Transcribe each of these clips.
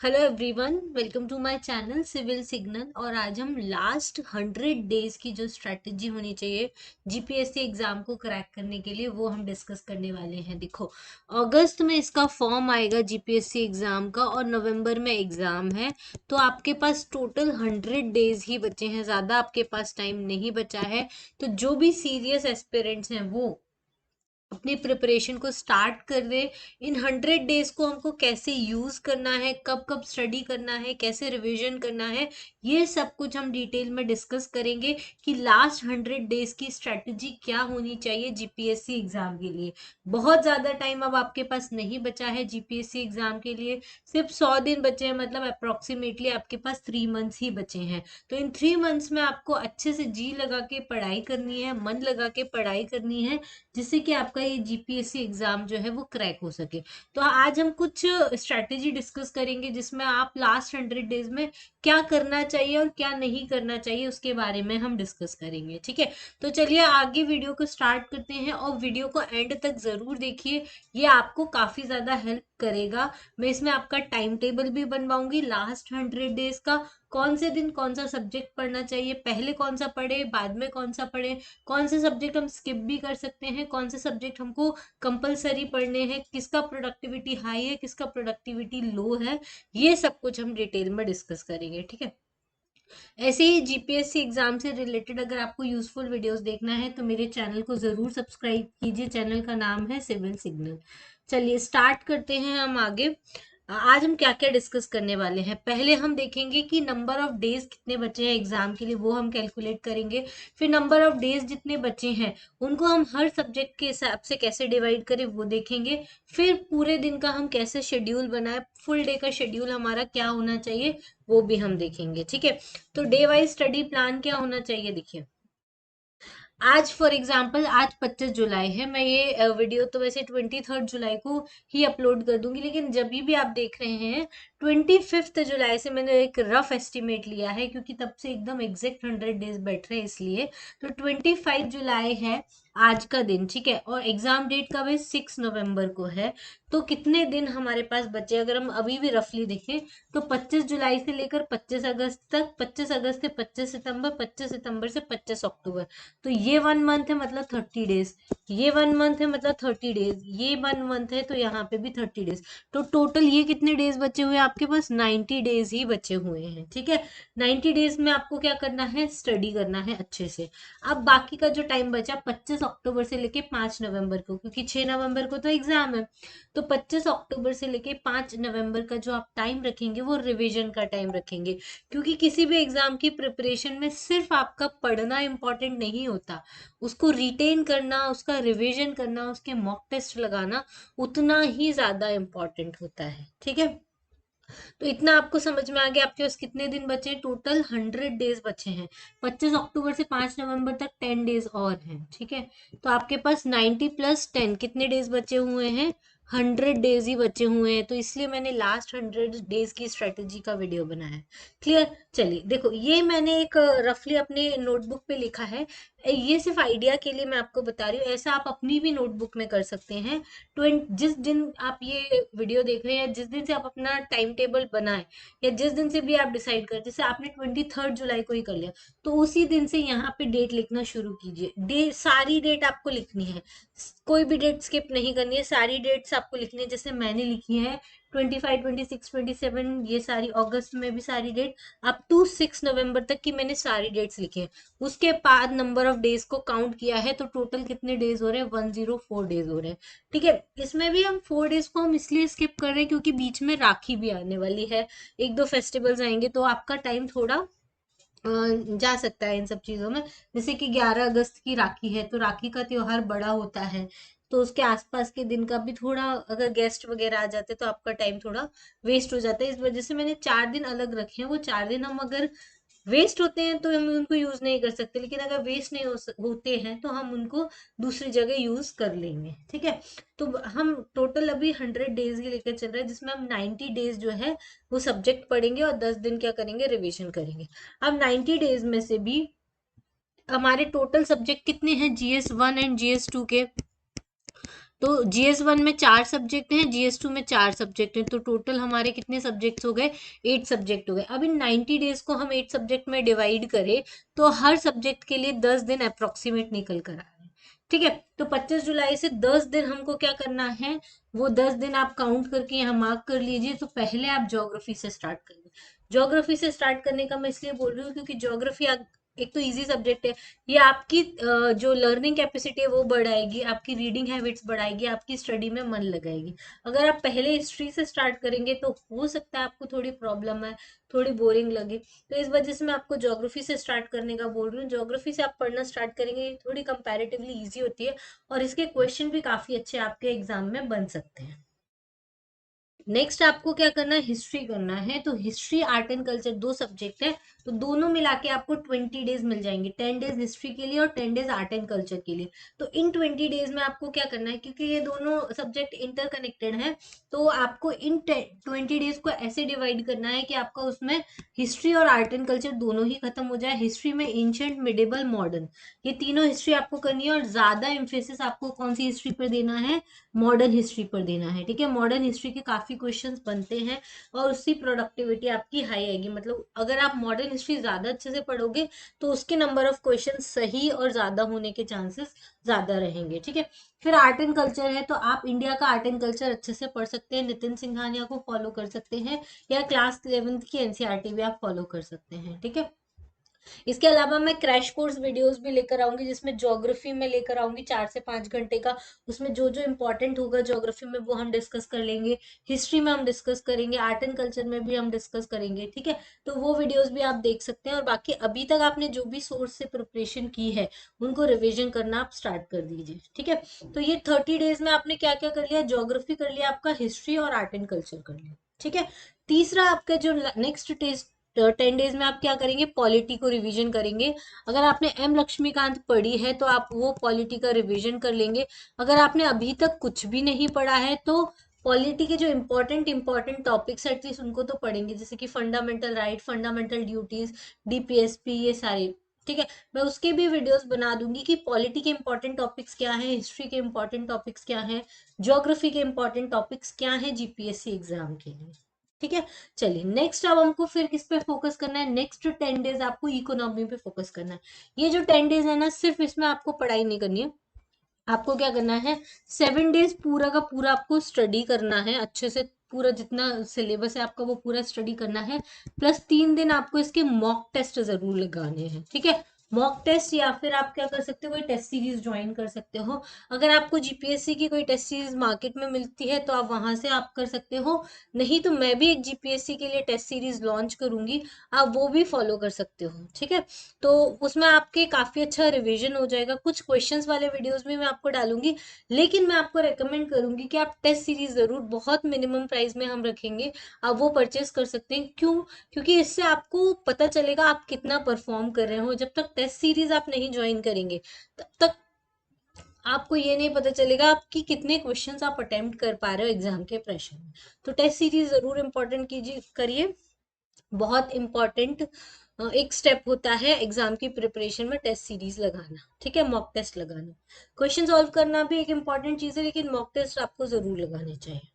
Hello everyone, welcome to my channel Civil Signal. और आज हम लास्ट 100 डेज की जो स्ट्रेटजी होनी चाहिए जीपीएससी एग्जाम को क्रैक करने के लिए वो हम डिस्कस करने वाले हैं। देखो, अगस्त में इसका फॉर्म आएगा जीपीएससी एग्जाम का और नवंबर में एग्जाम है। तो आपके पास टोटल 100 डेज ही बचे हैं, ज़्यादा आपके पास टाइम नहीं बचा है। तो जो भी सीरियस एस्पिरेंट्स हैं वो अपनी प्रिपरेशन को स्टार्ट कर दे। इन 100 डेज को हमको कैसे यूज करना है, कब कब स्टडी करना है, कैसे रिवीजन करना है, ये सब कुछ हम डिटेल में डिस्कस करेंगे कि लास्ट 100 डेज की स्ट्रेटजी क्या होनी चाहिए जीपीएससी एग्जाम के लिए। बहुत ज्यादा टाइम अब आपके पास नहीं बचा है जीपीएससी एग्जाम के लिए, सिर्फ 100 दिन बचे हैं। मतलब अप्रोक्सीमेटली आपके पास 3 मंथ्स ही बचे हैं। तो इन 3 मंथ्स में आपको अच्छे से जी लगा के पढ़ाई करनी है, मन लगा के पढ़ाई करनी है, जिससे कि आपका ये जीपीएससी एग्जाम जो है वो क्रैक हो सके। तो आज हम कुछ स्ट्रैटेजी डिस्कस करेंगे जिसमें आप लास्ट 100 डेज में क्या करना चाहिए और क्या नहीं करना चाहिए उसके बारे में हम डिस्कस करेंगे। ठीक है, तो चलिए आगे वीडियो को स्टार्ट करते हैं और वीडियो को एंड तक जरूर देखिए, ये आपको काफी ज्यादा हेल्प करेगा। मैं इसमें आपका टाइम टेबल भी बनवाऊंगी लास्ट 100 डेज का, कौन से दिन कौन सा सब्जेक्ट पढ़ना चाहिए, पहले कौन सा पढ़े, बाद में कौन सा पढ़े, कौन से सब्जेक्ट हम स्किप भी कर सकते हैं, कौन से सब्जेक्ट हमको कंपलसरी पढ़ने हैं, किसका प्रोडक्टिविटी हाई है, किसका प्रोडक्टिविटी लो है, ये सब कुछ हम डिटेल में डिस्कस करेंगे। ठीक है, ऐसे ही जीपीएससी एग्जाम से रिलेटेड अगर आपको यूजफुल वीडियोस देखना है तो मेरे चैनल को जरूर सब्सक्राइब कीजिए। चैनल का नाम है सिविल सिग्नल। चलिए स्टार्ट करते हैं हम आगे। आज हम क्या क्या डिस्कस करने वाले हैं, पहले हम देखेंगे कि नंबर ऑफ डेज कितने बचे हैं एग्जाम के लिए, वो हम कैलकुलेट करेंगे। फिर नंबर ऑफ डेज जितने बचे हैं उनको हम हर सब्जेक्ट के हिसाब से कैसे डिवाइड करें वो देखेंगे। फिर पूरे दिन का हम कैसे शेड्यूल बनाए, फुल डे का शेड्यूल हमारा क्या होना चाहिए वो भी हम देखेंगे। ठीक है, तो डे वाइज स्टडी प्लान क्या होना चाहिए, देखिए। आज फॉर एग्जाम्पल आज 25 जुलाई है, मैं ये वीडियो तो वैसे 23 जुलाई को ही अपलोड कर दूंगी, लेकिन जब भी आप देख रहे हैं 25 जुलाई से मैंने एक रफ एस्टिमेट लिया है क्योंकि तब से एकदम एग्जैक्ट 100 डेज बैठ रहे हैं इसलिए। तो 25 जुलाई है आज का दिन, ठीक है, और एग्जाम डेट कब है, 6 नवंबर को है। तो कितने दिन हमारे पास बचे, अगर हम अभी भी रफली देखें तो 25 जुलाई से लेकर 25 अगस्त तक, 25 अगस्त से 25 सितंबर, 25 सितंबर से 25 अक्टूबर। तो ये 1 मंथ है, मतलब 30 डेज। ये 1 मंथ है मतलब 30 डेज, ये 1 मंथ है तो यहाँ पे भी 30 डेज। तो टोटल ये कितने डेज बचे हुए हैं आपके पास, 90 डेज ही बचे हुए हैं। ठीक है, 90 डेज में आपको क्या करना है, स्टडी करना है अच्छे से। अब बाकी का जो टाइम बचा 25 अक्टूबर से लेके 5 नवंबर को, क्योंकि 6 नवंबर को तो एग्जाम है, तो 25 अक्टूबर से लेके 5 नवंबर का जो आप टाइम रखेंगे वो रिवीजन का टाइम रखेंगे। क्योंकि किसी भी एग्जाम की प्रिपरेशन में सिर्फ आपका पढ़ना इंपॉर्टेंट नहीं होता, उसको रिटेन करना, उसका रिवीजन करना, उसके मॉक टेस्ट लगाना उतना ही ज्यादा इंपॉर्टेंट होता है। ठीक है, तो इतना आपको समझ में आ गया। आपके पास कितने दिन बचे हैं, टोटल 100 डेज बचे हैं। 25 अक्टूबर से 5 नवंबर तक 10 डेज और हैं। ठीक है, तो आपके पास 90 + 10 कितने डेज बचे हुए हैं, 100 डेज ही बचे हुए हैं। तो इसलिए मैंने लास्ट 100 डेज की स्ट्रेटेजी का वीडियो बनाया है। क्लियर, चलिए देखो, ये मैंने एक रफली अपने नोटबुक पे लिखा है। ये सिर्फ आइडिया के लिए मैं आपको बता रही हूँ, ऐसा आप अपनी भी नोटबुक में कर सकते हैं। जिस दिन आप ये वीडियो देख रहे हैं, जिस दिन से आप अपना टाइम टेबल बनाए, या जिस दिन से भी आप डिसाइड कर, जैसे आपने 23 जुलाई को ही कर लिया, तो उसी दिन से यहाँ पे डेट लिखना शुरू कीजिए। सारी डेट आपको लिखनी है, कोई भी डेट स्किप नहीं करनी है, सारी डेट्स आपको लिखनी है। जैसे मैंने लिखी है 25, 26, 27, ये सारी अगस्त में भी सारी डेट, अप टू 6 नवंबर तक की मैंने सारी डेट्स लिखी है। उसके बाद नंबर ऑफ डेज को काउंट किया है, तो टोटल कितने डेज हो रहे हैं, 104 डेज हो रहे हैं। ठीक है, इसमें भी हम 4 डेज को हम इसलिए स्किप कर रहे हैं क्योंकि बीच में राखी भी आने वाली है, एक दो फेस्टिवल्स आएंगे, तो आपका टाइम थोड़ा जा सकता है इन सब चीजों में। जैसे कि 11 अगस्त की राखी है, तो राखी का त्योहार बड़ा होता है, तो उसके आसपास के दिन का भी थोड़ा, अगर गेस्ट वगैरह आ जाते तो आपका टाइम थोड़ा वेस्ट हो जाता है। इस वजह से मैंने 4 दिन अलग रखे हैं। वो 4 दिन हम अगर वेस्ट होते हैं तो हम उनको यूज नहीं कर सकते, लेकिन अगर वेस्ट नहीं होते हैं तो हम उनको दूसरी जगह यूज कर लेंगे। ठीक है, तो हम टोटल अभी 100 डेज ही लेकर चल रहे हैं, जिसमें हम 90 डेज जो है वो सब्जेक्ट पढ़ेंगे और 10 दिन क्या करेंगे, रिवीजन करेंगे। अब 90 डेज में से भी हमारे टोटल सब्जेक्ट कितने हैं, जीएस 1 एंड जीएस 2 के, तो GS1 में 4 सब्जेक्ट हैं, GS2 में 4 सब्जेक्ट हैं, तो टोटल हमारे कितने सब्जेक्ट्स हो गए? 8 सब्जेक्ट हो गए। अब इन 90 डेज को हम 8 सब्जेक्ट में डिवाइड करें तो हर सब्जेक्ट के लिए 10 दिन अप्रोक्सीमेट निकल कर आ रहे हैं। ठीक है, तो 25 जुलाई से 10 दिन हमको क्या करना है, वो 10 दिन आप काउंट करके यहाँ मार्क कर लीजिए। तो पहले आप ज्योग्राफी से स्टार्ट करिए। ज्योग्राफी से स्टार्ट करने का मैं इसलिए बोल रही हूँ क्योंकि ज्योग्राफी एक तो इजी सब्जेक्ट है, ये आपकी जो लर्निंग कैपेसिटी है वो बढ़ाएगी, आपकी रीडिंग हैबिट्स बढ़ाएगी, आपकी स्टडी में मन लगाएगी। अगर आप पहले हिस्ट्री से स्टार्ट करेंगे तो हो सकता है आपको थोड़ी प्रॉब्लम है, थोड़ी बोरिंग लगे। तो इस वजह से मैं आपको ज्योग्राफी से स्टार्ट करने का बोल रही हूँ। ज्योग्राफी से आप पढ़ना स्टार्ट करेंगे, थोड़ी कंपैरेटिवली इजी होती है और इसके क्वेश्चन भी काफी अच्छे आपके एग्जाम में बन सकते हैं। नेक्स्ट आपको क्या करना है, हिस्ट्री करना है। तो history, art and culture 2 subject है, तो दोनों मिला के आपको 20 डेज मिल जाएंगे, 10 डेज हिस्ट्री के लिए और 10 डेज आर्ट एंड कल्चर के लिए। तो इन 20 डेज में आपको क्या करना है, क्योंकि ये दोनों सब्जेक्ट इंटरकनेक्टेड है, तो आपको इन 20 डेज को ऐसे डिवाइड करना है कि आपका उसमें हिस्ट्री और आर्ट एंड कल्चर दोनों ही खत्म हो जाए। हिस्ट्री में एंशिएंट, मिडिवल, मॉडर्न, ये तीनों हिस्ट्री आपको करनी है और ज्यादा एम्फेसिस आपको कौन सी हिस्ट्री पर देना है, मॉडर्न हिस्ट्री पर देना है। ठीक है, मॉडर्न हिस्ट्री के काफी क्वेश्चंस बनते हैं और उसकी प्रोडक्टिविटी आपकी हाई आएगी। मतलब अगर आप मॉडर्न हिस्ट्री ज्यादा अच्छे से पढ़ोगे तो उसके नंबर ऑफ क्वेश्चन सही और ज्यादा होने के चांसेस ज्यादा रहेंगे। ठीक है, फिर आर्ट एंड कल्चर है, तो आप इंडिया का आर्ट एंड कल्चर अच्छे से पढ़ सकते हैं, नितिन सिंघानिया को फॉलो कर सकते हैं या क्लास 11th की एनसीईआरटी भी आप फॉलो कर सकते हैं। ठीक है, इसके अलावा मैं क्रैश कोर्स वीडियोस भी लेकर आऊंगी, जिसमें ज्योग्राफी में लेकर आऊंगी 4 से 5 घंटे का। उसमें जो जो इंपॉर्टेंट होगा ज्योग्राफी में वो हम डिस्कस कर लेंगे, हिस्ट्री में हम डिस्कस करेंगे, आर्ट एंड कल्चर में भी हम डिस्कस करेंगे। ठीक है, तो वो वीडियोस भी आप देख सकते हैं। और बाकी अभी तक आपने जो भी सोर्स से प्रिपरेशन की है उनको रिविजन करना आप स्टार्ट कर दीजिए। ठीक है, तो ये 30 डेज में आपने क्या क्या कर लिया, ज्योग्राफी कर लिया, आपका हिस्ट्री और आर्ट एंड कल्चर कर लिया। ठीक है, तीसरा आपका जो नेक्स्ट टेस्ट 10 डेज में आप क्या करेंगे, पॉलिटी को रिवीजन करेंगे। अगर आपने एम लक्ष्मीकांत पढ़ी है तो आप वो पॉलिटी का रिवीजन कर लेंगे। अगर आपने अभी तक कुछ भी नहीं पढ़ा है तो पॉलिटी के जो इंपॉर्टेंट टॉपिक्स है एटलीस्ट उनको तो पढ़ेंगे, जैसे कि fundamental right, fundamental duties, DPSP, ये सारे। ठीक है, मैं उसके भी वीडियोस बना दूंगी कि पॉलिटी के इंपॉर्टेंट टॉपिक्स क्या है, हिस्ट्री के इंपॉर्टेंट टॉपिक्स क्या है, ज्योग्राफी के इंपॉर्टेंट टॉपिक्स क्या है जीपीएससी एग्जाम के लिए। ठीक है, चलिए नेक्स्ट अब हमको फिर किस पे फोकस करना है, नेक्स्ट 10 डेज आपको इकोनॉमी पे फोकस करना है। ये जो 10 डेज है ना, सिर्फ इसमें आपको पढ़ाई नहीं करनी है, आपको क्या करना है, 7 डेज पूरा का पूरा आपको स्टडी करना है अच्छे से। पूरा जितना सिलेबस है आपका वो पूरा स्टडी करना है, प्लस 3 दिन आपको इसके मॉक टेस्ट जरूर लगाने हैं। ठीक है, मॉक टेस्ट या फिर आप क्या कर सकते हो, कोई टेस्ट सीरीज ज्वाइन कर सकते हो। अगर आपको जीपीएससी की कोई टेस्ट सीरीज मार्केट में मिलती है तो आप वहां से आप कर सकते हो, नहीं तो मैं भी एक जीपीएससी के लिए टेस्ट सीरीज लॉन्च करूंगी, आप वो भी फॉलो कर सकते हो। ठीक है, तो उसमें आपके काफी अच्छा रिवीजन हो जाएगा। कुछ क्वेश्चंस वाले वीडियोस भी मैं आपको डालूंगी, लेकिन मैं आपको रेकमेंड करूंगी कि आप टेस्ट सीरीज जरूर, बहुत मिनिमम प्राइस में हम रखेंगे, आप वो परचेस कर सकते हैं। क्यों? क्योंकि इससे आपको पता चलेगा आप कितना परफॉर्म कर रहे हो। जब तक टेस्ट सीरीज आप नहीं ज्वाइन करेंगे तब तक आपको ये नहीं पता चलेगा आपकी कितने क्वेश्चंस आप अटेम्प्ट कर पा रहे हो एग्जाम के प्रेशर में। तो टेस्ट सीरीज जरूर इंपॉर्टेंट कीजिए, करिए। बहुत इंपॉर्टेंट एक स्टेप होता है एग्जाम की प्रिपरेशन में, टेस्ट सीरीज लगाना। ठीक है, मॉक टेस्ट लगाना, क्वेश्चन सॉल्व करना भी एक इंपॉर्टेंट चीज है, लेकिन मॉक टेस्ट आपको जरूर लगाने चाहिए।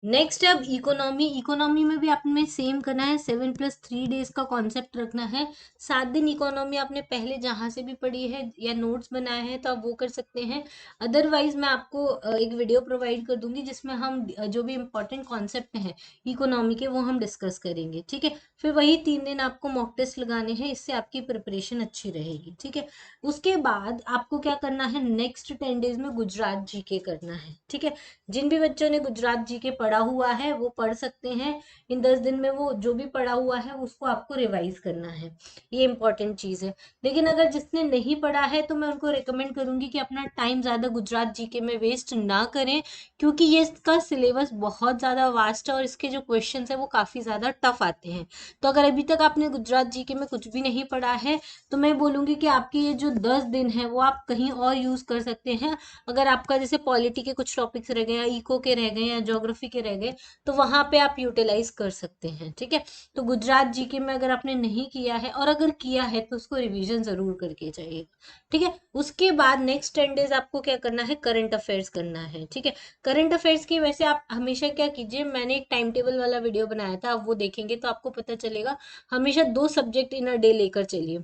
नेक्स्ट है अब इकोनॉमी। इकोनॉमी में भी आपने सेम करना है, 7+3 डेज का कॉन्सेप्ट रखना है। 7 दिन इकोनॉमी आपने पहले जहां से भी पढ़ी है या नोट्स बनाए हैं तो आप वो कर सकते हैं। अदरवाइज मैं आपको एक वीडियो प्रोवाइड कर दूंगी जिसमें हम जो भी इम्पोर्टेंट कॉन्सेप्ट हैं इकोनॉमी के वो हम डिस्कस करेंगे। ठीक है, फिर वही 3 दिन आपको मॉक टेस्ट लगाने हैं, इससे आपकी प्रिपरेशन अच्छी रहेगी। ठीक है, उसके बाद आपको क्या करना है, नेक्स्ट 10 डेज में गुजरात जीके करना है। ठीक है, जिन भी बच्चों ने गुजरात जी के पढ़ा हुआ है वो पढ़ सकते हैं। इन 10 दिन में वो जो भी पढ़ा हुआ है उसको आपको रिवाइज करना है, ये इंपॉर्टेंट चीज है। लेकिन अगर जिसने नहीं पढ़ा है तो मैं उनको रिकमेंड करूंगी कि अपना टाइम ज्यादा गुजरात जी के में वेस्ट ना करें, क्योंकि ये इसका सिलेबस बहुत ज्यादा वास्ट है और इसके जो क्वेश्चन है वो काफी ज्यादा टफ आते हैं। तो अगर अभी तक आपने गुजरात जी के में कुछ भी नहीं पढ़ा है तो मैं बोलूंगी कि आपके ये जो 10 दिन है वो आप कहीं और यूज कर सकते हैं। अगर आपका जैसे पॉलिटी के कुछ टॉपिक्स रह गए या इको के रह गए या ज्योग्राफी के रह गए तो वहां पे आप यूटिलाइज कर सकते हैं। ठीक है, तो गुजरात जीके में अगर आपने नहीं किया है और अगर किया है तो उसको रिवीजन जरूर करके जाइए। ठीक है, उसके बाद नेक्स्ट 10 डेज आपको क्या करना है, करंट अफेयर्स करना है। ठीक है, करंट अफेयर्स की वैसे आप हमेशा क्या कीजिए, मैंने एक टाइम टेबल वाला वीडियो बनाया था, आप वो देखेंगे तो आपको पता चलेगा। हमेशा 2 सब्जेक्ट इन अ डे लेकर चलिए।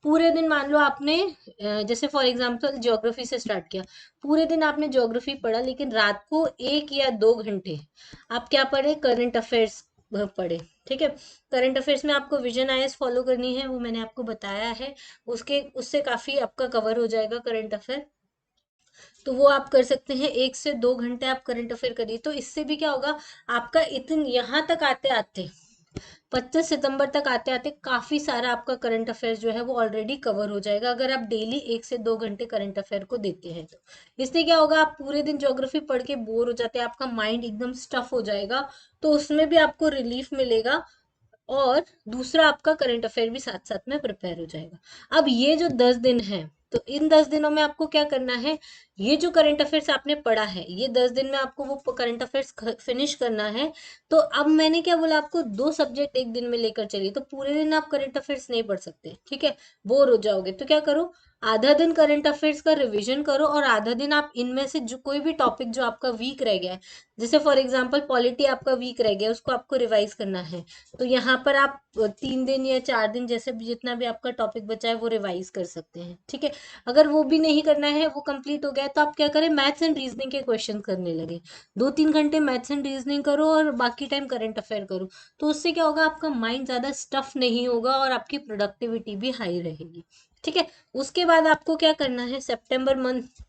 पूरे दिन मान लो आपने जैसे फॉर एग्जांपल ज्योग्राफी से स्टार्ट किया, पूरे दिन आपने ज्योग्राफी पढ़ा, लेकिन रात को 1 या 2 घंटे आप क्या पढ़े, करंट अफेयर्स पढ़े। ठीक है, करंट अफेयर्स में आपको विजन आईएएस फॉलो करनी है, वो मैंने आपको बताया है। उसके उससे काफी आपका कवर हो जाएगा करंट अफेयर। तो वो आप कर सकते हैं, 1 से 2 घंटे आप करंट अफेयर करिए। तो इससे भी क्या होगा, आपका इतन यहाँ तक आते आते 25 सितंबर तक आते आते काफी सारा आपका करंट अफेयर्स जो है वो ऑलरेडी कवर हो जाएगा, अगर आप डेली 1 से 2 घंटे करंट अफेयर को देते हैं तो। इससे क्या होगा, आप पूरे दिन ज्योग्राफी पढ़ के बोर हो जाते हैं, आपका माइंड एकदम स्टफ हो जाएगा, तो उसमें भी आपको रिलीफ मिलेगा। और दूसरा, आपका करंट अफेयर भी साथ साथ में प्रिपेयर हो जाएगा। अब ये जो 10 दिन है, तो इन 10 दिनों में आपको क्या करना है, ये जो करंट अफेयर्स आपने पढ़ा है, ये 10 दिन में आपको वो करंट अफेयर्स फिनिश करना है। तो अब मैंने क्या बोला आपको, 2 सब्जेक्ट एक दिन में लेकर चलिए, तो पूरे दिन आप करंट अफेयर्स नहीं पढ़ सकते। ठीक है, बोर हो जाओगे, तो क्या करो, आधा दिन करंट अफेयर्स का रिवीजन करो और आधा दिन आप इनमें से जो कोई भी टॉपिक जो आपका वीक रह गया है, जैसे फॉर एग्जांपल पॉलिटी आपका वीक रह गया, उसको आपको रिवाइज करना है, तो यहाँ पर आप 3 दिन या 4 दिन जैसे भी जितना भी आपका टॉपिक बचा है वो रिवाइज कर सकते हैं। ठीक है, अगर वो भी नहीं करना है, वो कंप्लीट हो गया, तो आप क्या करें, मैथ्स एंड रीजनिंग के क्वेश्चन करने लगे। 2-3 घंटे मैथ्स एंड रीजनिंग करो और बाकी टाइम करंट अफेयर करो। तो उससे क्या होगा, आपका माइंड ज्यादा स्टफ नहीं होगा और आपकी प्रोडक्टिविटी भी हाई रहेगी। ठीक है, उसके बाद आपको क्या करना है, सितंबर मंथ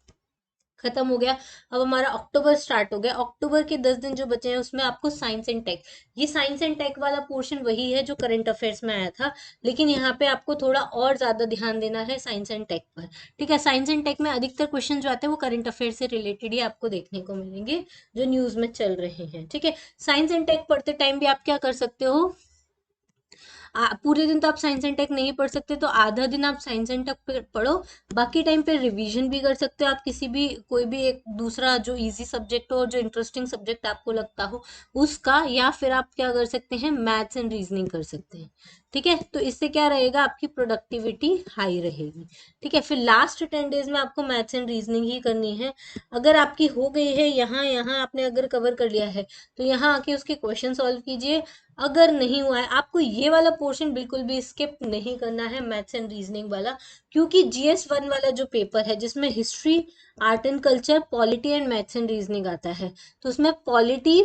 खत्म हो गया, अब हमारा अक्टूबर स्टार्ट हो गया। अक्टूबर के 10 दिन जो बचे हैं उसमें आपको साइंस एंड टेक, ये साइंस एंड टेक वाला पोर्शन वही है जो करंट अफेयर्स में आया था, लेकिन यहाँ पे आपको थोड़ा और ज्यादा ध्यान देना है साइंस एंड टेक पर। ठीक है, साइंस एंड टेक में अधिकतर क्वेश्चन जो आते हैं वो करंट अफेयर से रिलेटेड ही आपको देखने को मिलेंगे, जो न्यूज में चल रहे हैं। ठीक है, साइंस एंड टेक पढ़ते टाइम भी आप क्या कर सकते हो, पूरे दिन तो आप साइंस एंड टेक नहीं पढ़ सकते, तो आधा दिन आप साइंस एंड टेक पढ़ो, बाकी टाइम पे रिवीजन भी कर सकते हो आप, किसी भी कोई भी एक दूसरा जो इजी सब्जेक्ट हो और जो इंटरेस्टिंग सब्जेक्ट आपको लगता हो उसका, या फिर आप क्या कर सकते हैं, मैथ्स एंड रीजनिंग कर सकते हैं। ठीक है, तो इससे क्या रहेगा, आपकी प्रोडक्टिविटी हाई रहेगी। ठीक है, फिर लास्ट 10 डेज में आपको मैथ्स एंड रीजनिंग ही करनी है। अगर आपकी हो गई है, यहाँ यहाँ आपने अगर कवर कर लिया है, तो यहाँ आके उसके क्वेश्चन सॉल्व कीजिए। अगर नहीं हुआ है, आपको ये वाला पोर्शन बिल्कुल भी स्किप नहीं करना है, मैथ्स एंड रीजनिंग वाला, क्योंकि GS1 वाला जो पेपर है जिसमें history, art and culture, polity and maths and reasoning आता है, तो उसमें पॉलिटी,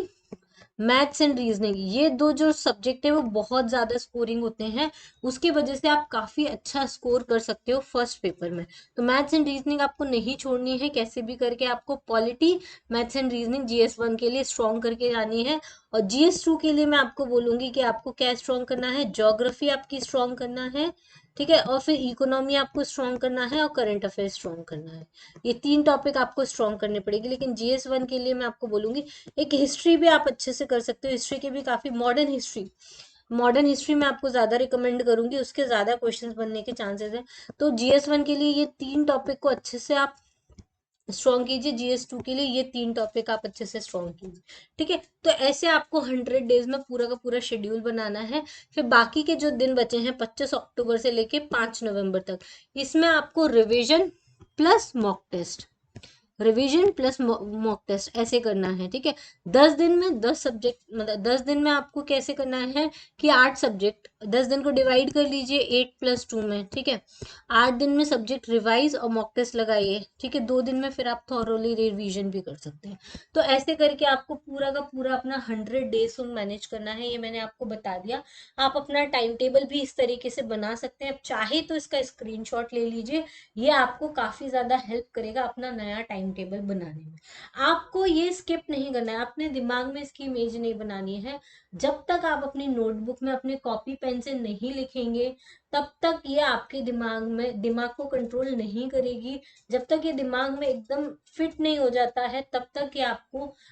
मैथ्स एंड रीजनिंग, ये दो जो सब्जेक्ट है वो बहुत ज्यादा स्कोरिंग होते हैं, उसकी वजह से आप काफी अच्छा स्कोर कर सकते हो फर्स्ट पेपर में। तो मैथ्स एंड रीजनिंग आपको नहीं छोड़नी है, कैसे भी करके आपको polity, maths and reasoning GS1 के लिए स्ट्रॉन्ग करके जानी है। और GS2 के लिए मैं आपको बोलूंगी कि आपको क्या स्ट्रॉन्ग करना है, ज्योग्राफी आपकी स्ट्रॉन्ग करना है। ठीक है, और फिर इकोनॉमी आपको स्ट्रॉन्ग करना है और करंट अफेयर स्ट्रॉन्ग करना है। ये 3 टॉपिक आपको स्ट्रॉन्ग करने पड़ेगी, लेकिन GS1 के लिए मैं आपको बोलूंगी एक हिस्ट्री भी आप अच्छे से कर सकते हो, हिस्ट्री के भी काफी, मॉडर्न हिस्ट्री में आपको ज्यादा रिकमेंड करूंगी, उसके ज्यादा क्वेश्चंस बनने के चांसेस हैं। तो GS1 के लिए ये 3 टॉपिक को अच्छे से आप स्ट्रॉन्ग कीजिए, GS2 के लिए ये 3 टॉपिक आप अच्छे से स्ट्रॉन्ग कीजिए। ठीक है, तो ऐसे आपको 100 डेज में पूरा का पूरा शेड्यूल बनाना है। फिर बाकी के जो दिन बचे हैं 25 अक्टूबर से लेके 5 नवंबर तक, इसमें आपको revision plus mock test, revision plus mock test ऐसे करना है। ठीक है, 10 दिन में 10 सब्जेक्ट, मतलब 10 दिन में आपको कैसे करना है कि 8 सब्जेक्ट, 10 दिन को डिवाइड कर लीजिए 8+2 में। ठीक है, 8 दिन में सब्जेक्ट रिवाइज और मॉक टेस्ट लगाइए। ठीक है, 2 दिन में फिर आप थॉरोली रिवीजन भी कर सकते हैं। तो ऐसे करके आपको पूरा का पूरा अपना 100 डेज को मैनेज करना है, ये मैंने आपको बता दिया। आप अपना टाइम टेबल भी इस तरीके से बना सकते हैं, आप चाहे तो इसका स्क्रीनशॉट ले लीजिए, ये आपको काफी ज्यादा हेल्प करेगा अपना नया टाइम टेबल बनाने में। आपको ये स्किप नहीं करना है, अपने दिमाग में इसकी इमेज नहीं बनानी है। जब तक आप अपनी नोटबुक में अपने कॉपी पेन से नहीं लिखेंगे, तब तक ये आपके दिमाग को कंट्रोल नहीं करेगी। जब तक ये दिमाग में एकदम फिट नहीं हो जाता है, तब तक ये आप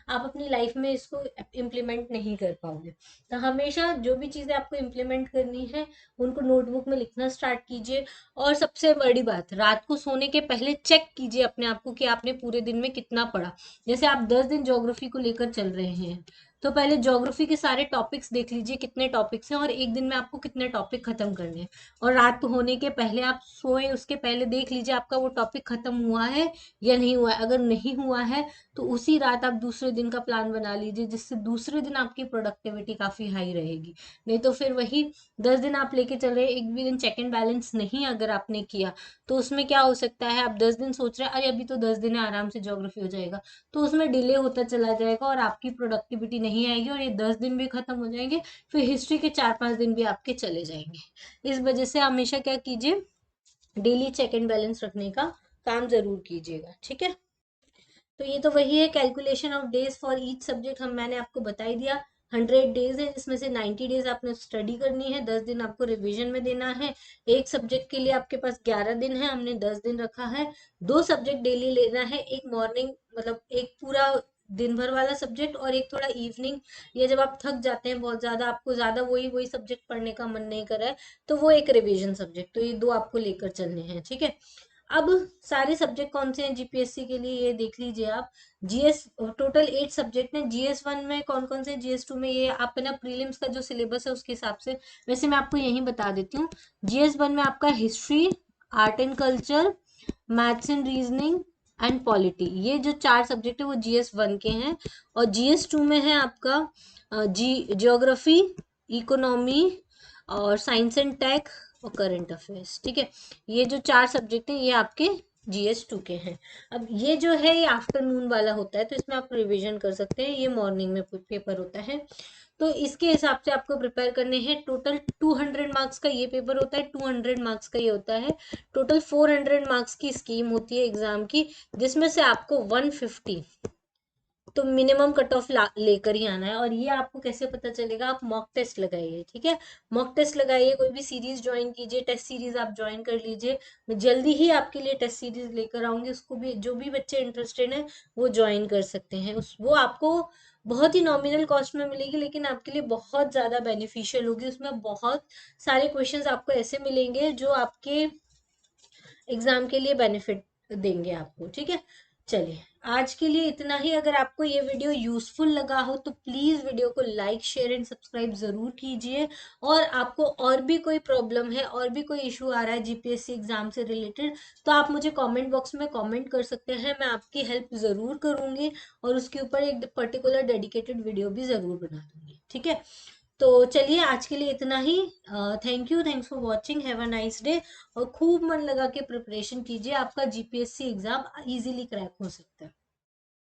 अपनी लाइफ में इसको इम्प्लीमेंट नहीं कर पाओगे। तो हमेशा जो भी चीजें आपको इम्प्लीमेंट करनी है उनको नोटबुक में लिखना स्टार्ट कीजिए। और सबसे बड़ी बात, रात को सोने के पहले चेक कीजिए अपने आप को कि आपने पूरे दिन में कितना पढ़ा। जैसे आप 10 दिन ज्योग्राफी को लेकर चल रहे हैं, तो पहले ज्योग्राफी के सारे टॉपिक्स देख लीजिए कितने टॉपिक्स हैं और एक दिन में आपको कितने टॉपिक खत्म करने हैं। और रात होने के पहले आप सोए उसके पहले देख लीजिए आपका वो टॉपिक खत्म हुआ है या नहीं हुआ है। अगर नहीं हुआ है तो उसी रात आप दूसरे दिन का प्लान बना लीजिए, जिससे दूसरे दिन आपकी प्रोडक्टिविटी काफी हाई रहेगी। नहीं तो फिर वही 10 दिन आप लेके चल रहे, एक भी दिन चेक एंड बैलेंस नहीं अगर आपने किया तो उसमें क्या हो सकता है, आप 10 दिन सोच रहे हैं अरे अभी तो 10 दिन है आराम से ज्योग्राफी हो जाएगा, तो उसमें डिले होता चला जाएगा और आपकी प्रोडक्टिविटी नहीं आएगी और ये 10 दिन भी खत्म हो जाएंगे। फिर हिस्ट्री के 4-5 दिन भी आपके चले जाएंगे। इस वजह से हमेशा क्या कीजिए, डेली चेक एंड बैलेंस रखने का काम जरूर कीजिएगा, ठीक है। तो ये तो वही है, calculation of days for each subject हम मैंने आपको बता ही दिया। 100 डेज है जिसमें से 90 डेज आपने स्टडी करनी है, 10 दिन आपको रिवीजन में देना है। एक सब्जेक्ट के लिए आपके पास 11 दिन है, हमने 10 दिन रखा है। 2 सब्जेक्ट डेली लेना है, एक मॉर्निंग मतलब एक पूरा दिन भर वाला सब्जेक्ट और एक थोड़ा इवनिंग। ये जब आप थक जाते हैं बहुत ज्यादा, आपको ज्यादा वही वही सब्जेक्ट पढ़ने का मन नहीं कर रहा है, तो वो एक रिवीजन सब्जेक्ट। तो ये 2 आपको लेकर चलने हैं, ठीक है। अब सारे सब्जेक्ट कौन से हैं जीपीएससी के लिए ये देख लीजिए आप। जीएस टोटल 8 सब्जेक्ट हैं। जीएस 1 में कौन कौन से, जीएस 2 में ये आप ना प्रीलिम्स का जो सिलेबस है उसके हिसाब से, वैसे मैं आपको यही बता देती हूँ। जीएस 1 में आपका history, art and culture, maths and reasoning and polity, ये जो 4 सब्जेक्ट है वो जीएस 1 के हैं। और जीएस 2 में है आपका जियोग्राफी, इकोनॉमी और साइंस एंड टेक और करंट अफेयर्स, ठीक है। ये जो 4 सब्जेक्ट हैं ये आपके जीएस 2 के हैं। अब ये जो है ये आफ्टरनून वाला होता है, तो इसमें आप रिवीजन कर सकते हैं। ये मॉर्निंग में पेपर होता है, तो इसके हिसाब से आपको प्रिपेयर करने हैं। टोटल 200 मार्क्स का ये पेपर होता है, 200 मार्क्स का ये होता है। टोटल 400 मार्क्स की स्कीम होती है एग्जाम की, जिसमें से आपको 150 तो मिनिमम कट ऑफ लेकर ही आना है। और ये आपको कैसे पता चलेगा, आप मॉक टेस्ट लगाइए, ठीक है। मॉक टेस्ट लगाइए, कोई भी सीरीज ज्वाइन कीजिए, टेस्ट सीरीज आप ज्वाइन कर लीजिए। मैं जल्दी ही आपके लिए टेस्ट सीरीज लेकर आऊंगी, उसको भी जो भी बच्चे इंटरेस्टेड हैं वो ज्वाइन कर सकते हैं। वो आपको बहुत ही नॉमिनल कॉस्ट में मिलेगी, लेकिन आपके लिए बहुत ज्यादा बेनिफिशियल होगी। उसमें बहुत सारे क्वेश्चंस आपको ऐसे मिलेंगे जो आपके एग्जाम के लिए बेनिफिट देंगे आपको, ठीक है। चलिए आज के लिए इतना ही। अगर आपको ये वीडियो यूजफुल लगा हो तो प्लीज वीडियो को लाइक शेयर एंड सब्सक्राइब जरूर कीजिए। और आपको और भी कोई प्रॉब्लम है और भी कोई इशू आ रहा है जीपीएससी एग्जाम से रिलेटेड, तो आप मुझे कमेंट बॉक्स में कमेंट कर सकते हैं, मैं आपकी हेल्प जरूर करूंगी और उसके ऊपर एक पर्टिकुलर डेडिकेटेड वीडियो भी जरूर बना दूंगी, ठीक है। तो चलिए आज के लिए इतना ही। Thank you, thanks for watching, have a nice day. और खूब मन लगा के प्रिपरेशन कीजिए, आपका जीपीएससी एग्जाम इजीली क्रैक हो सकता है।